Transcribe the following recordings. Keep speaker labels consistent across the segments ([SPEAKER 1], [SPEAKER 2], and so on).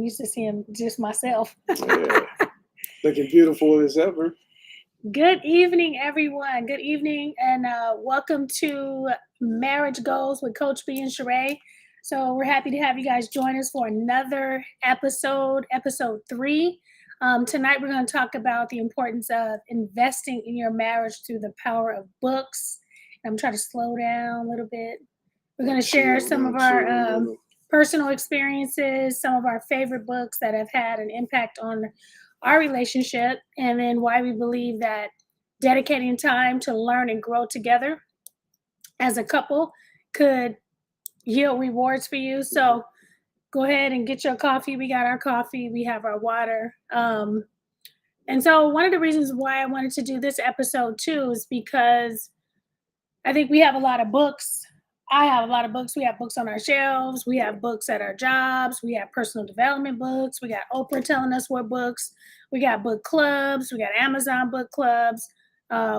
[SPEAKER 1] used to seeing just myself.
[SPEAKER 2] Yeah. Looking beautiful as ever.
[SPEAKER 1] Good evening, everyone. Good evening, and welcome to Marriage Goals with Coach B and Sheree. So we're happy to have you guys join us for another episode 3. Tonight we're going to talk about the importance of investing in your marriage through the power of books. I'm trying to slow down a little bit. We're going to share some of our personal experiences, some of our favorite books that have had an impact on our relationship, and then why we believe that dedicating time to learn and grow together as a couple could yield rewards for you. So go ahead and get your coffee. We got our coffee. We have our water. And so one of the reasons why I wanted to do this episode too is because I think we have a lot of books. I have a lot of books. We have books on our shelves. We have books at our jobs. We have personal development books. We got Oprah telling us what books. We got book clubs. We got Amazon book clubs.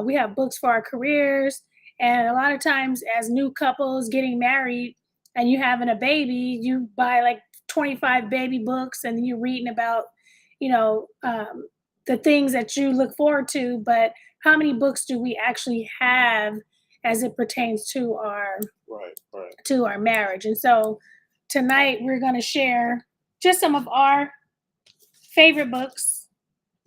[SPEAKER 1] We have books for our careers. And a lot of times as new couples getting married and you having a baby, you buy like 25 baby books and you're reading about, the things that you look forward to. But how many books do we actually have as it pertains to our marriage? And so tonight we're going to share just some of our favorite books.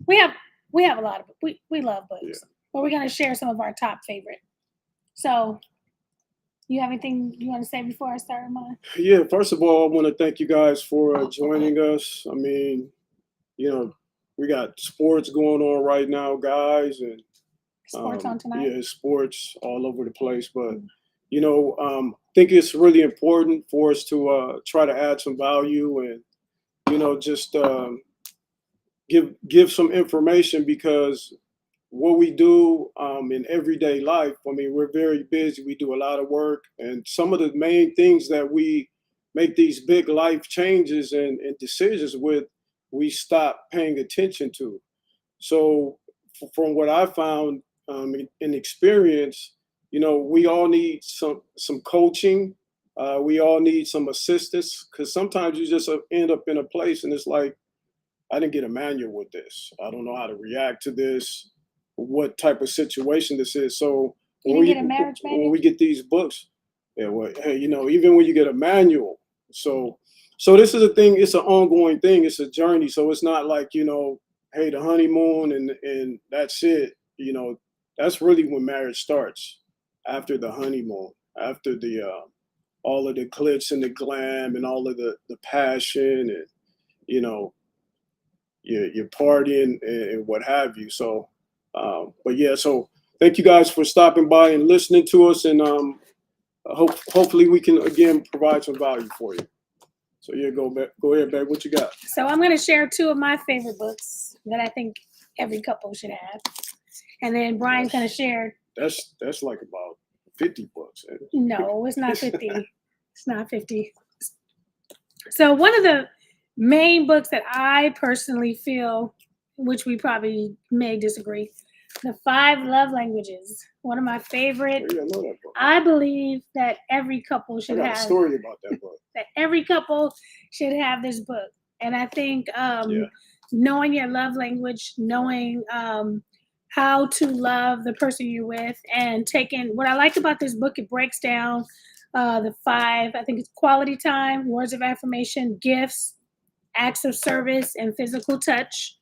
[SPEAKER 1] We have a lot of we love books, but we're going to share some of our top favorite. So you have anything you want to say before I start mine?
[SPEAKER 2] Yeah, first of all, I want to thank you guys for joining us. I mean, we got sports going on right now, guys, and
[SPEAKER 1] sports on tonight.
[SPEAKER 2] Yeah, sports all over the place. But I think it's really important for us to try to add some value and just give some information, because what we do in everyday life, I mean, we're very busy. We do a lot of work, and some of the main things that we make these big life changes and decisions with, we stop paying attention to. So from what I found in experience, we all need some coaching. We all need some assistance, because sometimes you just end up in a place and it's like, I didn't get a manual with this. I don't know how to react to this, what type of situation this is. So
[SPEAKER 1] you didn't get a marriage manual?
[SPEAKER 2] When we get these books, even when you get a manual. So this is a thing. It's an ongoing thing. It's a journey. So it's not like, hey, the honeymoon and that's it. That's really when marriage starts, after the honeymoon, after the all of the glitz and the glam and all of the passion and you're partying and what have you. So, but yeah. So thank you guys for stopping by and listening to us, and hopefully we can again provide some value for you. So yeah, go ahead, babe. What you got?
[SPEAKER 1] So I'm going to share 2 of my favorite books that I think every couple should have, and then Brian's going to share.
[SPEAKER 2] That's like about 50 books.
[SPEAKER 1] No, it's not 50. It's not 50. So one of the main books that I personally feel, which we probably may disagree, The 5 Love Languages. One of my favorite.
[SPEAKER 2] Yeah, I know that book.
[SPEAKER 1] I believe that every couple should have.
[SPEAKER 2] I got a story about that book.
[SPEAKER 1] That every couple should have this book. And I think knowing your love language, knowing how to love the person you're with, and what I like about this book, it breaks down the 5, I think it's quality time, words of affirmation, gifts, acts of service, and physical touch.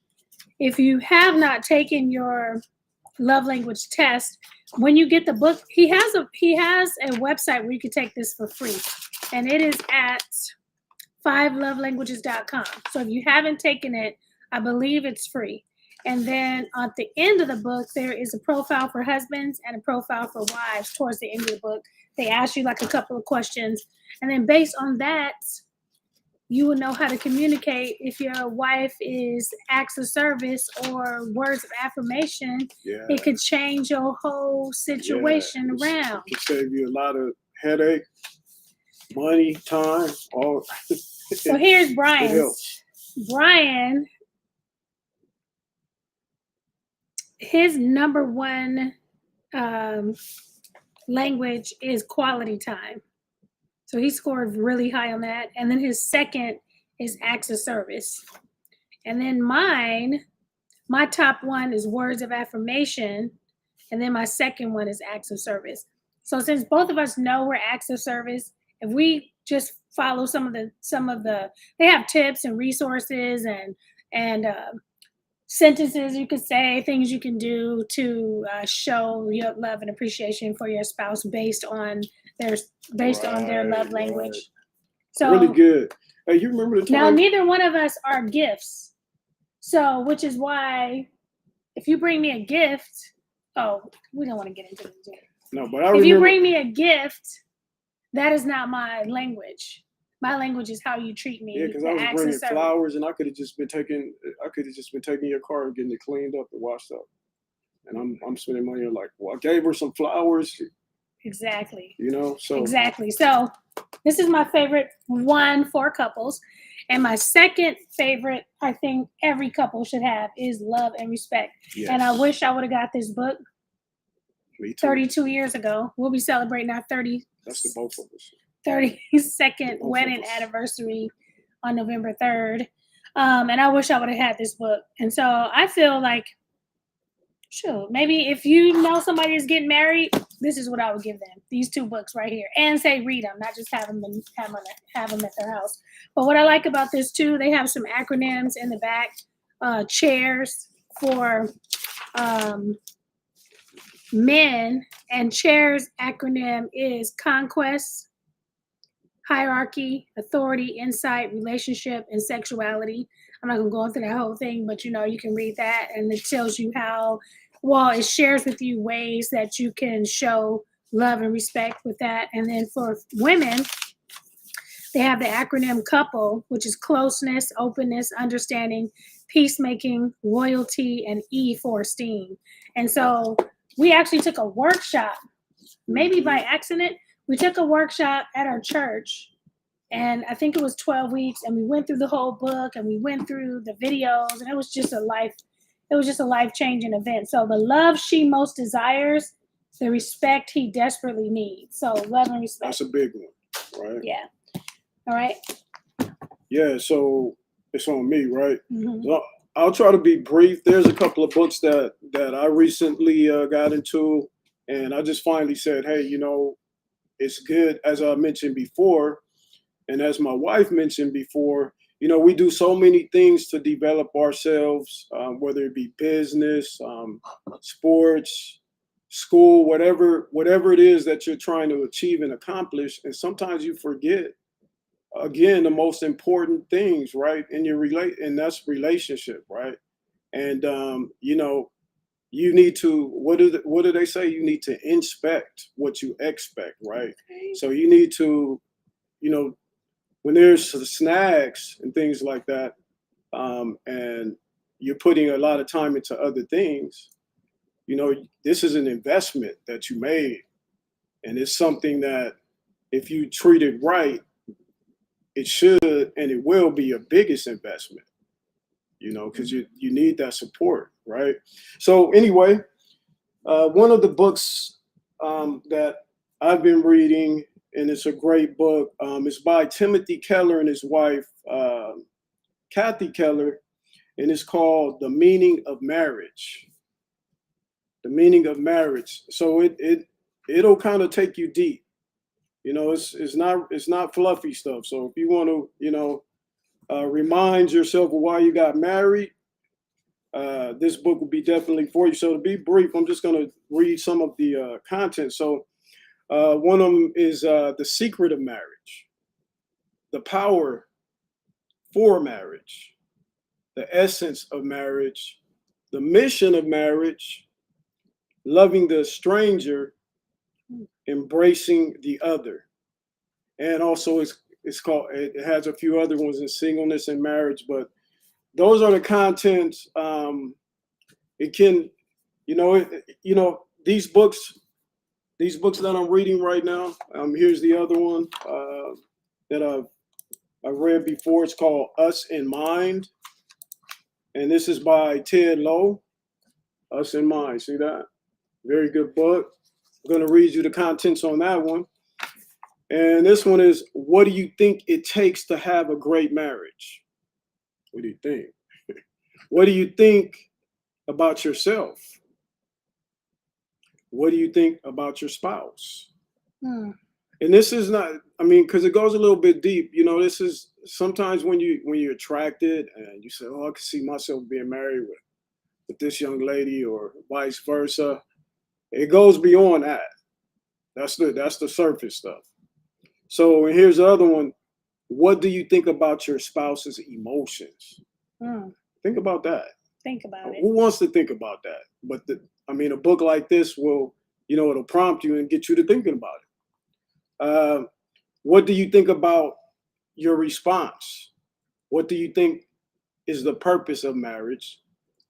[SPEAKER 1] If you have not taken your love language test, when you get the book, he has a website where you can take this for free, and it is at 5lovelanguages.com. So if you haven't taken it, I believe it's free. And then at the end of the book, there is a profile for husbands and a profile for wives. Towards the end of the book, they ask you like a couple of questions, and then based on that, you will know how to communicate. If your wife is acts of service or words of affirmation, it could change your whole situation around.
[SPEAKER 2] It could save you a lot of headache, money, time, all.
[SPEAKER 1] So here's Brian. Brian, his number 1 language is quality time. So he scored really high on that. And then his second is acts of service. And then my top one is words of affirmation. And then my second one is acts of service. So since both of us know we're acts of service, if we just follow some of the they have tips and resources and sentences you could say, things you can do to show your love and appreciation for your spouse based on their love language.
[SPEAKER 2] Right.
[SPEAKER 1] So
[SPEAKER 2] really good. Hey, you remember the time?
[SPEAKER 1] now neither one of us are gifts. So which is why if you bring me a gift, we don't want to get into this.
[SPEAKER 2] No, but I
[SPEAKER 1] if
[SPEAKER 2] remember.
[SPEAKER 1] you bring me a gift, that is not my language. My language is how you treat me.
[SPEAKER 2] Yeah, because I was bringing flowers, and I could have just been taking your car and getting it cleaned up and washed up. And I'm spending money on, like, well, I gave her some flowers.
[SPEAKER 1] Exactly.
[SPEAKER 2] You know, so
[SPEAKER 1] exactly. So this is my favorite one for couples. And my second favorite, I think every couple should have, is love and respect.
[SPEAKER 2] Yes.
[SPEAKER 1] And I wish I would have got this book
[SPEAKER 2] Me too.
[SPEAKER 1] 32 years ago. We'll be celebrating our 30.
[SPEAKER 2] That's the both of us.
[SPEAKER 1] 32nd wedding anniversary on November 3rd. And I wish I would have had this book. And so I feel like, sure, maybe if you know somebody is getting married, this is what I would give them. These two books right here. And say read them, not just have them at their house. But what I like about this too, they have some acronyms in the back. Chairs for men, and chairs acronym is conquest, hierarchy, authority, insight, relationship, and sexuality. I'm not going to go into that whole thing, but you can read that, and it tells you it shares with you ways that you can show love and respect with that. And then for women, they have the acronym COUPLE, which is closeness, openness, understanding, peacemaking, loyalty, and E for esteem. And so we actually took a workshop, maybe by accident. We took a workshop at our church, and I think it was 12 weeks, and we went through the whole book, and we went through the videos, and it was just a life-changing event. So the love she most desires, the respect he desperately needs. So love and respect.
[SPEAKER 2] That's a big one, right?
[SPEAKER 1] Yeah. All right.
[SPEAKER 2] Yeah, so it's on me, right?
[SPEAKER 1] Mm-hmm.
[SPEAKER 2] So I'll try to be brief. There's a couple of books that I recently got into, and I just finally said, hey, it's good, as I mentioned before, and as my wife mentioned before, we do so many things to develop ourselves, whether it be business, sports, school, whatever it is that you're trying to achieve and accomplish. And sometimes you forget, again, the most important things, right? And that's relationship, right? And, you need to, what do they say? You need to inspect what you expect, right? Okay. So you need to, when there's snags and things like that, and you're putting a lot of time into other things, this is an investment that you made. And it's something that if you treat it right, it should and it will be your biggest investment, because you need that support, right? So anyway, one of the books that I've been reading, and it's a great book, it's by Timothy Keller and his wife, Kathy Keller, and it's called The Meaning of Marriage. The Meaning of Marriage. So it'll kind of take you deep. It's not fluffy stuff. So if you want to, remind yourself of why you got married, this book will be definitely for you. So to be brief, I'm just going to read some of the content. So one of them is The Secret of Marriage, The Power for Marriage, The Essence of Marriage, The Mission of Marriage, Loving the Stranger, Embracing the Other. And also it has a few other ones in singleness and marriage, but those are the contents. It can, these books that I'm reading right now. Here's the other one that I've read before. It's called Us in Mind, and this is by Ted Lowe. Us in Mind. See that? Very good book. I'm going to read you the contents on that one. And this one is, what do you think it takes to have a great marriage? What do you think? What do you think about yourself? What do you think about your spouse?
[SPEAKER 1] Hmm.
[SPEAKER 2] And this is not, I mean, because it goes a little bit deep. You know, this is sometimes when you're attracted and you say, oh, I can see myself being married with this young lady, or vice versa. It goes beyond that. That's the surface stuff. So, and here's the other one. What do you think about your spouse's emotions?
[SPEAKER 1] Hmm.
[SPEAKER 2] Think about that.
[SPEAKER 1] Think about it.
[SPEAKER 2] Who wants to think about that? But I mean, a book like this will, it'll prompt you and get you to thinking about it. What do you think about your response? What do you think is the purpose of marriage?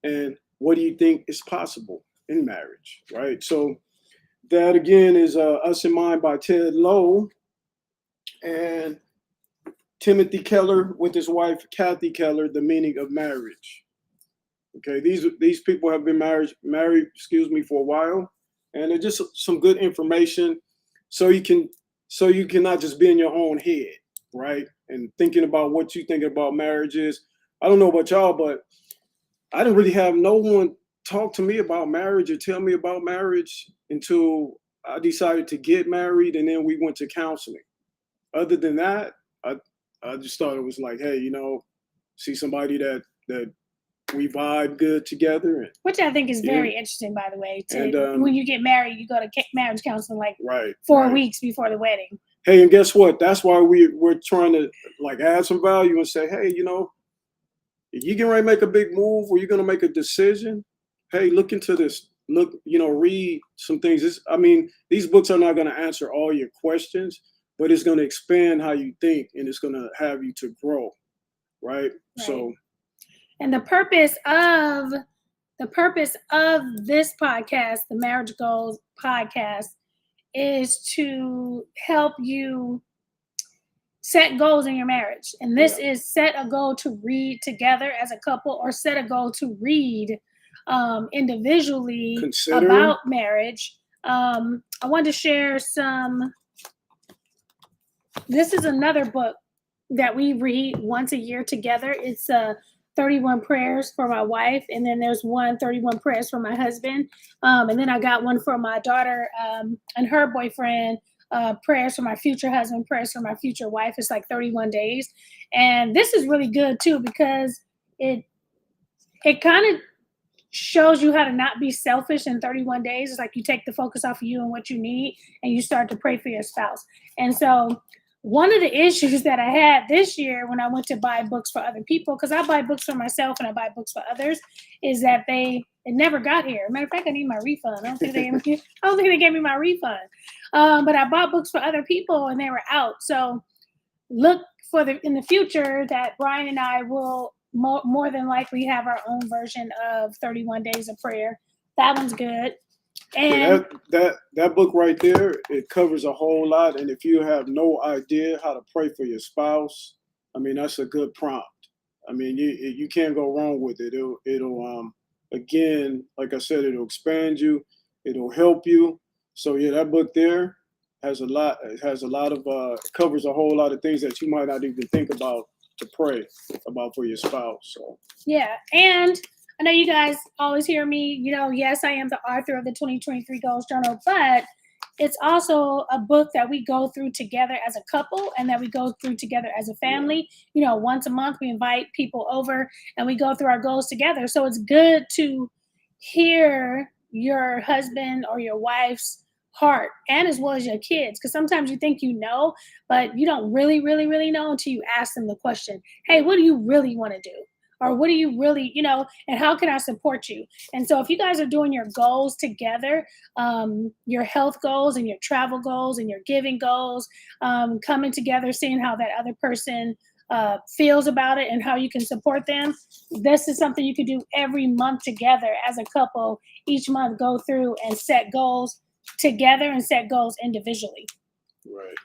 [SPEAKER 2] And what do you think is possible in marriage? Right. So that again is Us in Mind by Ted Lowe and Timothy Keller with his wife Kathy Keller, The Meaning of Marriage. Okay, these people have been married, for a while, and it's just some good information, so you can not just be in your own head, right, and thinking about what you think about marriages. I don't know about y'all, but I didn't really have no one talk to me about marriage or tell me about marriage until I decided to get married, and then we went to counseling. Other than that, I just thought it was like, hey, see somebody that we vibe good together,
[SPEAKER 1] which I think is very interesting, by the way.
[SPEAKER 2] And
[SPEAKER 1] when you get married, you go to marriage counseling like
[SPEAKER 2] right,
[SPEAKER 1] 4 weeks before the wedding.
[SPEAKER 2] Hey, and guess what? That's why we're trying to like add some value and say, hey, if you getting ready to make a big move or you're gonna make a decision, hey, look into this. Look, read some things. These books are not gonna answer all your questions, but it's gonna expand how you think and it's gonna have you to grow, right? So.
[SPEAKER 1] And the purpose of this podcast, the Marriage Goals podcast, is to help you set goals in your marriage. And this is set a goal to read together as a couple, or set a goal to read individually about marriage. I wanted to share this is another book that we read once a year together. It's 31 prayers for my wife, and then there's 31 prayers for my husband, and then I got one for my daughter and her boyfriend, prayers for my future husband, prayers for my future wife. It's like 31 days, and this is really good too because it kind of shows you how to not be selfish in 31 days. It's like you take the focus off of you and what you need, and you start to pray for your spouse. And so one of the issues that I had this year when I went to buy books for other people, because I buy books for myself and I buy books for others, is that it never got here. Matter of fact, I need my refund. I don't think they gave me my refund. But I bought books for other people and they were out. So look in the future that Brian and I will more than likely have our own version of 31 Days of Prayer. That one's good. And
[SPEAKER 2] that book right there, it covers a whole lot. And if you have no idea how to pray for your spouse, that's a good prompt. You can't go wrong with it. It'll again, like I said, it'll expand you. It'll help you. So yeah, that book there has a lot. It has a lot of covers a whole lot of things that you might not even think about to pray about for your spouse. So
[SPEAKER 1] yeah, and I know you guys always hear me, yes, I am the author of the 2023 Goals Journal, but it's also a book that we go through together as a couple and that we go through together as a family. Once a month we invite people over and we go through our goals together. So it's good to hear your husband or your wife's heart, and as well as your kids, because sometimes you think but you don't really, really, really know until you ask them the question, hey, what do you really want to do? Or what do you really, and how can I support you? And so if you guys are doing your goals together, your health goals and your travel goals and your giving goals, coming together, seeing how that other person feels about it and how you can support them, this is something you can do every month together as a couple. Each month go through and set goals together and set goals individually.
[SPEAKER 2] Right.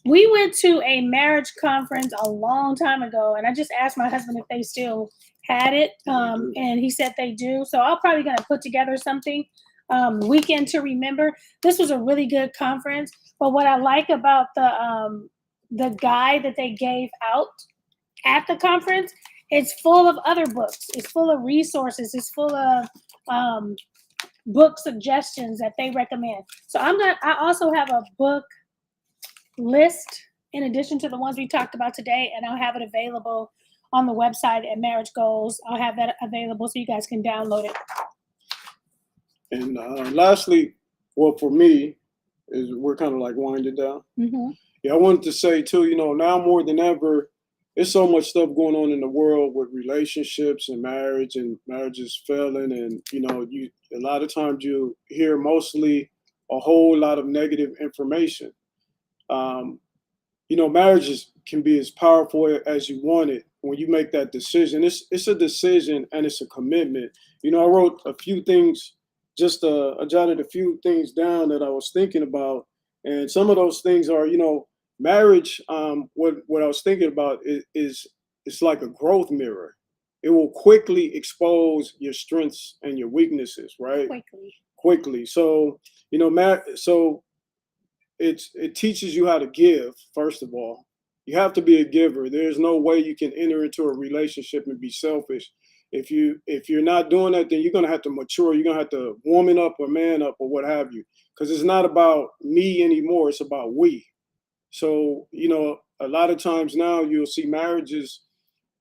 [SPEAKER 1] We went to a marriage conference a long time ago, and I just asked my husband if they still had it, and he said they do. So I'm probably going to put together something Weekend to Remember. This was a really good conference. But what I like about the guide that they gave out at the conference, it's full of other books. It's full of resources. It's full of um, book suggestions that they recommend. So I also have a book list in addition to the ones we talked about today, and I'll have it available on the website at Marriage Goals. I'll have that available so you guys can download it.
[SPEAKER 2] And lastly, well, for me, is we're kind of like winding down.
[SPEAKER 1] Mm-hmm.
[SPEAKER 2] Yeah, I wanted to say too, now more than ever, there's so much stuff going on in the world with relationships and marriage and marriages failing. And, you a lot of times you hear mostly a whole lot of negative information. Marriages can be as powerful as you want it when you make that decision. It's a decision and it's a commitment. I wrote a few things, I jotted a few things down that I was thinking about. And some of those things are, marriage, what I was thinking about is it's like a growth mirror. It will quickly expose your strengths and your weaknesses, right? Quickly. So, so it teaches you how to give, first of all. You have to be a giver. There's no way you can enter into a relationship and be selfish. If you're not doing that, then you're gonna have to mature. You're gonna have to woman up or man up or what have you. Because it's not about me anymore, it's about we. So, a lot of times now you'll see marriages,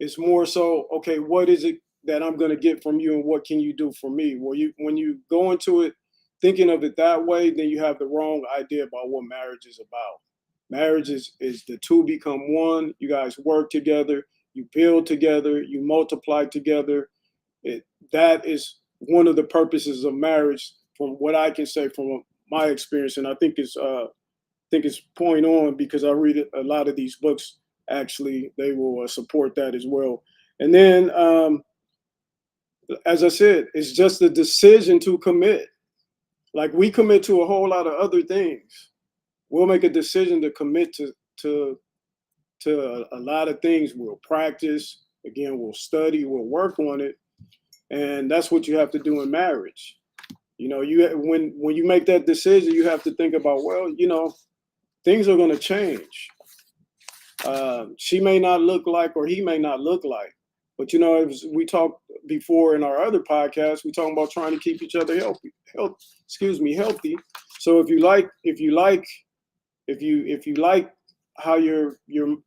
[SPEAKER 2] it's more so, okay, what is it that I'm gonna get from you and what can you do for me? Well, when you go into it thinking of it that way, then you have the wrong idea about what marriage is about. Marriage is the two become one. You guys work together, you build together, you multiply together. That is one of the purposes of marriage, from what I can say from my experience, and I think it's point on because I read a lot of these books. Actually, they will support that as well. And then, as I said, it's just the decision to commit. Like we commit to a whole lot of other things. We'll make a decision to commit to a lot of things. We'll practice. Again, we'll study. We'll work on it. And that's what you have to do in marriage. When you make that decision, you have to think about, well, things are going to change. She may not look like, or he may not look like, but as we talked before in our other podcast, we talking about trying to keep each other healthy. So if you like how your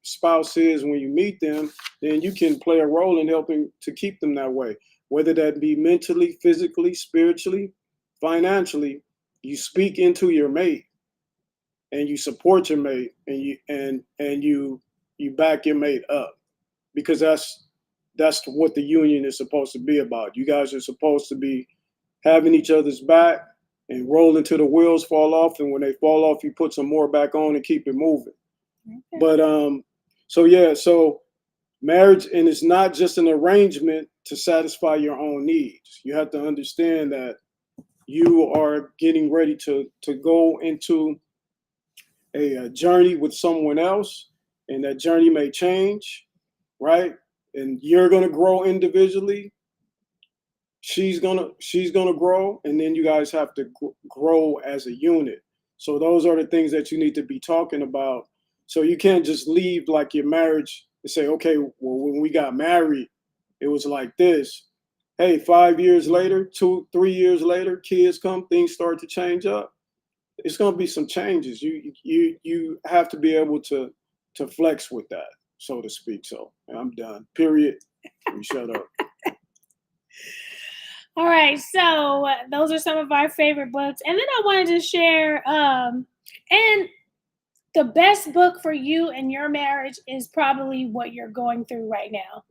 [SPEAKER 2] spouse is when you meet them, then you can play a role in helping to keep them that way, whether that be mentally, physically, spiritually, financially. You speak into your mate and you support your mate, and you back your mate up, because that's what the union is supposed to be about. You guys are supposed to be having each other's back and roll until the wheels fall off, and when they fall off, you put some more back on and keep it moving. Okay. But so marriage, and it's not just an arrangement to satisfy your own needs. You have to understand that you are getting ready to go into a journey with someone else, and that journey may change, right? And you're gonna grow individually. She's gonna grow, and then you guys have to grow as a unit. So those are the things that you need to be talking about. So you can't just leave like your marriage and say, okay, well, when we got married, it was like this. Hey, 5 years later, 2-3 years later, kids come, things start to change up. It's gonna be some changes. You have to be able to flex with that, so to speak. So I'm done. Period. We shut up.
[SPEAKER 1] All right, so those are some of our favorite books. And then I wanted to share, and the best book for you and your marriage is probably what you're going through right now.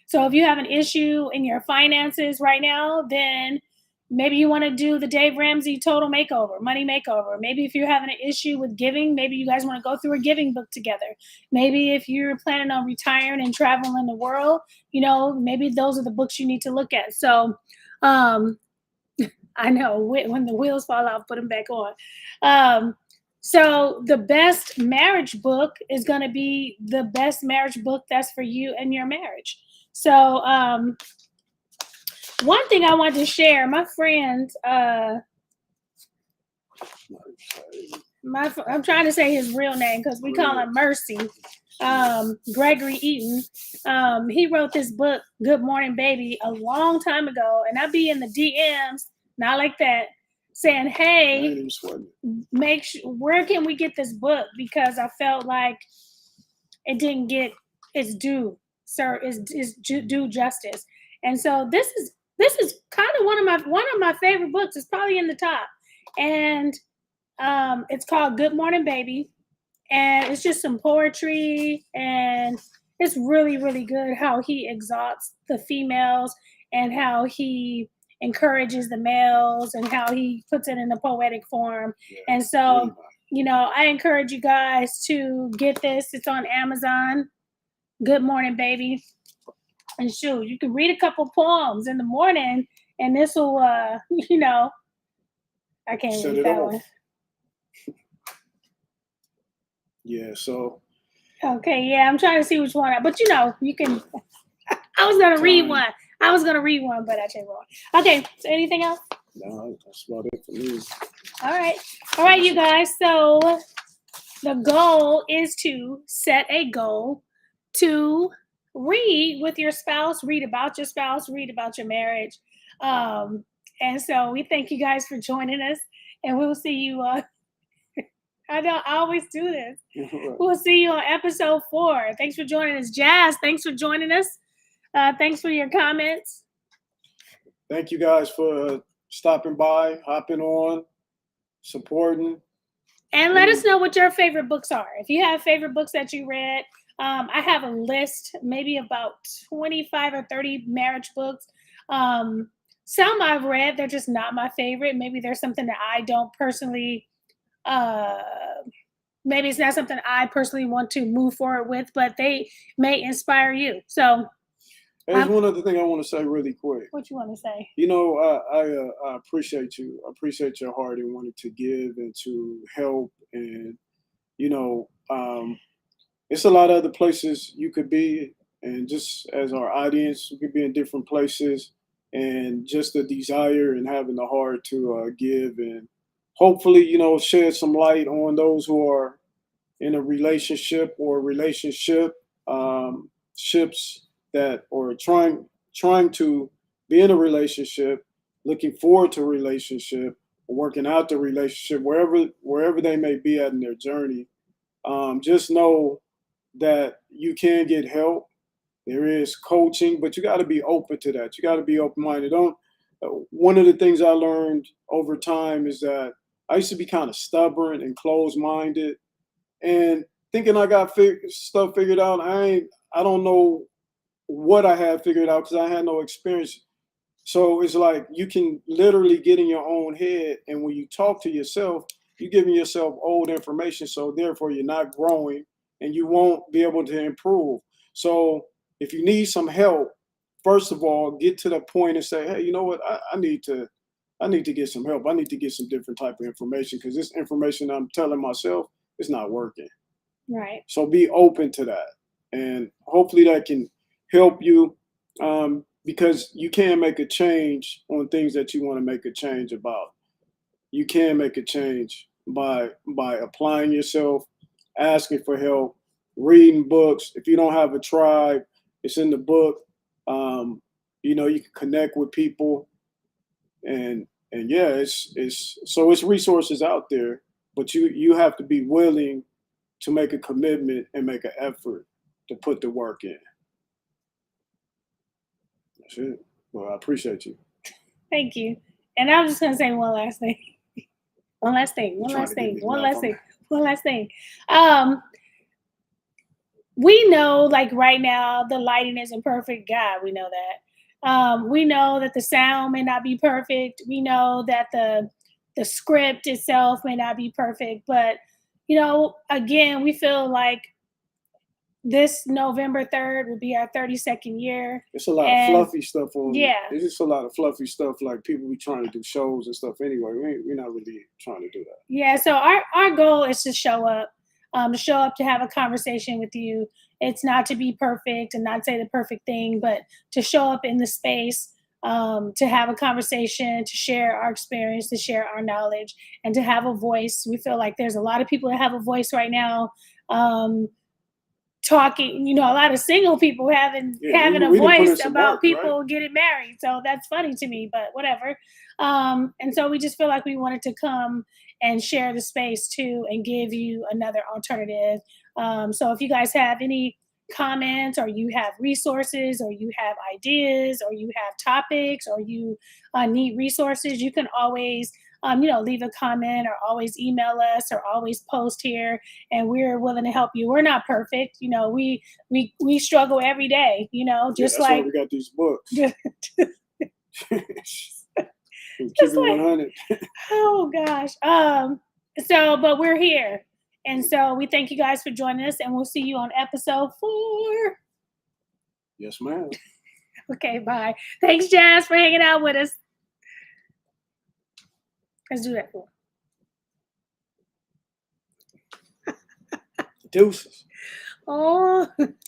[SPEAKER 1] So if you have an issue in your finances right now, then maybe you want to do the Dave Ramsey Total Makeover, Money Makeover. Maybe if you're having an issue with giving, maybe you guys want to go through a giving book together. Maybe if you're planning on retiring and traveling the world, maybe those are the books you need to look at. So I know when the wheels fall off, put them back on. So the best marriage book is going to be the best marriage book that's for you and your marriage. So one thing I wanted to share, my friend I'm trying to say his real name because we call him Mercy. Gregory Eaton. He wrote this book, Good Morning Baby, a long time ago, and I'd be in the DMs, not like that, saying, "Hey, make sure, where can we get this book?" Because I felt like it didn't get its due, sir, its due justice. And so this is kind of one of my favorite books. It's probably in the top, and it's called Good Morning Baby, and it's just some poetry, and it's really, really good how he exalts the females and how he encourages the males and how he puts it in a poetic form. Yeah, and so, I encourage you guys to get this. It's on Amazon. Good Morning Baby. And shoot, you can read a couple poems in the morning, and this will, I can't read that one.
[SPEAKER 2] Yeah, so.
[SPEAKER 1] Okay, yeah, I'm trying to see which one. But you can. I was gonna read one. But I changed one. Okay, so anything else?
[SPEAKER 2] No, that's about it for me.
[SPEAKER 1] All right, you guys. So the goal is to set a goal to read with your spouse, read about your spouse, read about your marriage. And so we thank you guys for joining us, and we'll see you. I always do this. We'll see you on episode 4. Thanks for joining us. Jazz, thanks for joining us. Thanks for your comments.
[SPEAKER 2] Thank you guys for stopping by, hopping on, supporting.
[SPEAKER 1] And let us know what your favorite books are. If you have favorite books that you read, I have a list, maybe about 25 or 30 marriage books. Some I've read, they're just not my favorite. Maybe there's something that I don't personally maybe it's not something I personally want to move forward with, but they may inspire you. So
[SPEAKER 2] there's one other thing I want to say really quick.
[SPEAKER 1] What you want to say?
[SPEAKER 2] I appreciate you. I appreciate your heart and wanting to give and to help. And, it's a lot of other places you could be. And just as our audience, we could be in different places. And just the desire and having the heart to give and hopefully, shed some light on those who are in a relationship or ships that are trying to be in a relationship, looking forward to a relationship, working out the relationship, wherever they may be at in their journey. Just know that you can get help. There is coaching, but you got to be open to that. You got to be open-minded. One of the things I learned over time is that I used to be kind of stubborn and closed-minded, and thinking I got stuff figured out. I don't know what I had figured out because I had no experience. So it's like you can literally get in your own head, and when you talk to yourself, you're giving yourself old information. So therefore, you're not growing, and you won't be able to improve. So if you need some help, first of all, get to the point and say, hey, you know what? I need to get some help. I need to get some different type of information because this information I'm telling myself is not working.
[SPEAKER 1] Right.
[SPEAKER 2] So be open to that. And hopefully that can help you because you can make a change on things that you want to make a change about. You can make a change by applying yourself, asking for help, reading books. If you don't have a tribe, it's in the book. You can connect with people. And yeah, it's resources out there, but you have to be willing to make a commitment and make an effort to put the work in. That's it. Well, I appreciate you.
[SPEAKER 1] Thank you. And I was just gonna say one last thing. One last thing. We know, like right now, the lighting isn't perfect. God, we know that. We know that the sound may not be perfect. We know that the script itself may not be perfect. But, again, we feel like this November 3rd will be our 32nd year.
[SPEAKER 2] It's a lot of fluffy stuff on.
[SPEAKER 1] Yeah.
[SPEAKER 2] It's just a lot of fluffy stuff. Like people be trying to do shows and stuff anyway. We're not really trying to do that.
[SPEAKER 1] Yeah. So our goal is to show up. To have a conversation with you. It's not to be perfect and not say the perfect thing, but to show up in the space to have a conversation, to share our experience, to share our knowledge, and to have a voice. We feel like there's a lot of people that have a voice right now. Talking, a lot of single people having a voice about people getting married. So that's funny to me, but whatever. And so we just feel like we wanted to come and share the space too and give you another alternative. So if you guys have any comments, or you have resources, or you have ideas, or you have topics, or you need resources, you can always leave a comment, or always email us, or always post here, and we're willing to help you. We're not perfect, we struggle every day, just
[SPEAKER 2] that's
[SPEAKER 1] like
[SPEAKER 2] why we got these books.
[SPEAKER 1] just
[SPEAKER 2] Keep it 100.
[SPEAKER 1] Oh gosh. But we're here, and so we thank you guys for joining us, and we'll see you on episode 4.
[SPEAKER 2] Yes, ma'am.
[SPEAKER 1] Okay, bye. Thanks, Jazz, for hanging out with us. Let's do that.
[SPEAKER 2] Deuces.
[SPEAKER 1] Oh.